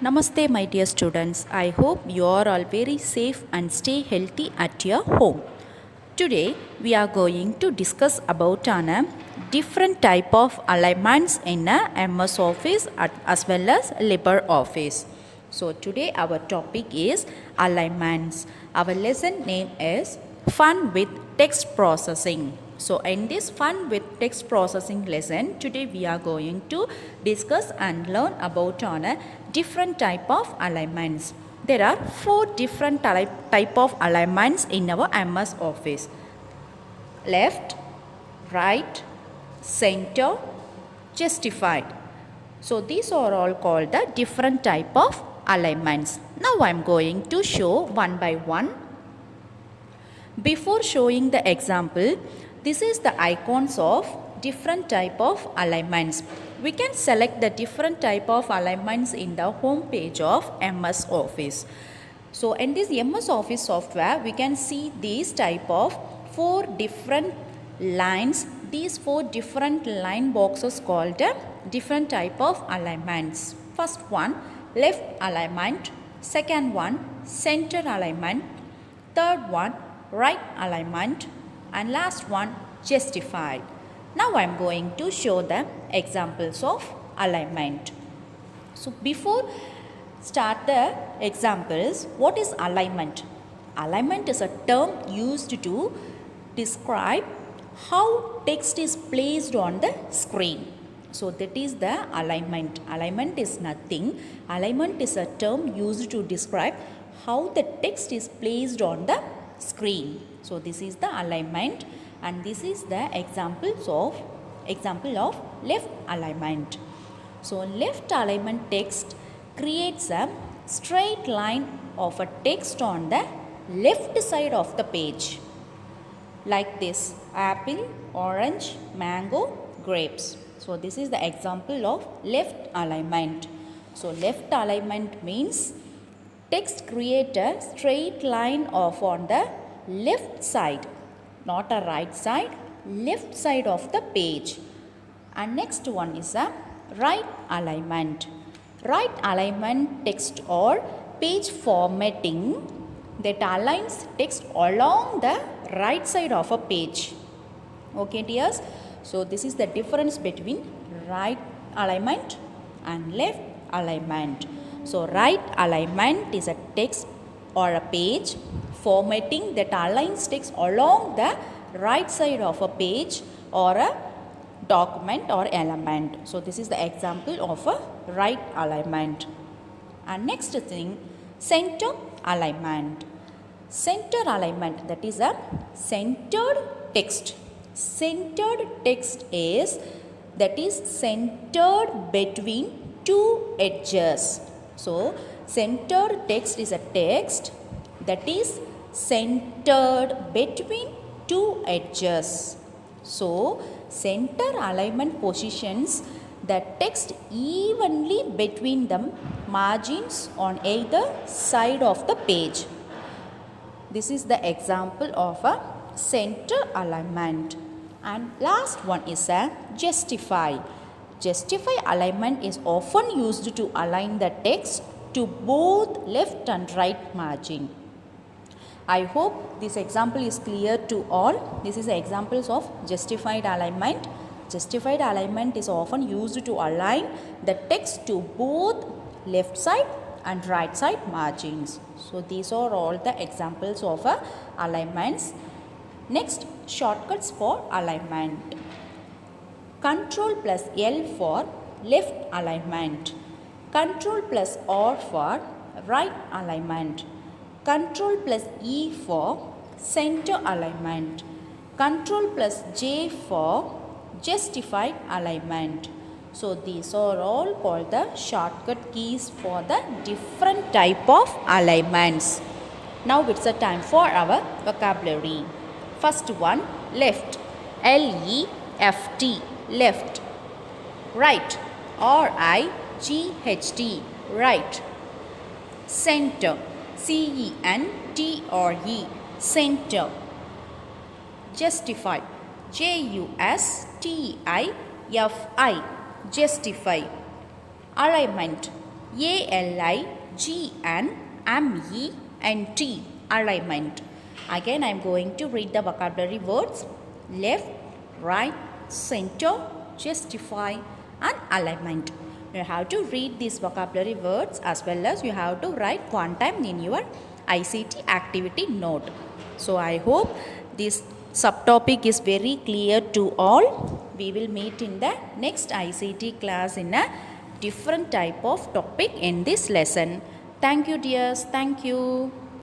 Namaste, my dear students. I hope you are all very safe and stay healthy at your home. Today, we are going to discuss about a different type of alignments in a MS Office as well as LibreOffice. So, today our topic is alignments. Our lesson name is Fun with Text Processing. So, in this Fun with Text Processing lesson, today we are going to discuss and learn about on a different type of alignments. There are 4 different type of alignments in our MS Office: left, right, center, justified. So these are all called the different type of alignments. Now I am going to show one by one. Before showing the example, this is the icons of different type of alignments. We can select the different type of alignments in the home page of MS Office. So in this MS Office software, we can see these type of 4 different lines. These 4 different line boxes called different type of alignments. First one, left alignment. Second one, center alignment. Third one, right alignment. And last one, justified. Now I am going to show the examples of alignment. So before start the examples, what is alignment? Alignment is a term used to describe how text is placed on the screen. So that is the alignment. Alignment is nothing. Alignment is a term used to describe how the text is placed on the screen. So this is the alignment, and this is the example of left alignment. So left alignment text creates a straight line of a text on the left side of the page, like this: apple, orange, mango, grapes. So this is the example of left alignment. So left alignment means text create a straight line of on the left side, not a right side, left side of the page. And next one is a right alignment. Right alignment text or page formatting that aligns text along the right side of a page. Okay, dears. So this is the difference between right alignment and left alignment. So right alignment is a text or a page formatting that aligns text along the right side of a page or a document or element. So this is the example of a right alignment. And next thing, center alignment. Center alignment, that is a centered text. Centered text is centered between two edges. So centered text is a text that is centered between two edges. So center alignment positions the text evenly between the margins on either side of the page. This is the example of a center alignment. And last one is a justify. Justify alignment is often used to align the text to both left and right margin. I hope this example is clear to all. This is the examples of justified alignment. Justified alignment is often used to align the text to both left side and right side margins. So these are all the examples of alignments. Next, shortcuts for alignment. Ctrl plus L for left alignment. Ctrl plus R for right alignment. Ctrl plus E for center alignment. Ctrl plus J for justified alignment. So these are all called the shortcut keys for the different type of alignments. Now it's a time for our vocabulary. First one, left. L-E-F-T, left. Right. R-I-G-H-T, right. Center. C-E-N-T-R-E, center. Justify. J-U-S-T-I-F-I, justify. Alignment. alignment, alignment. Again, I am going to read the vocabulary words: left, right, center, justify, and alignment. You have to read these vocabulary words as well as you have to write one time in your ICT activity note. So I hope this subtopic is very clear to all. We will meet in the next ICT class in a different type of topic in this lesson. Thank you, dears. Thank you.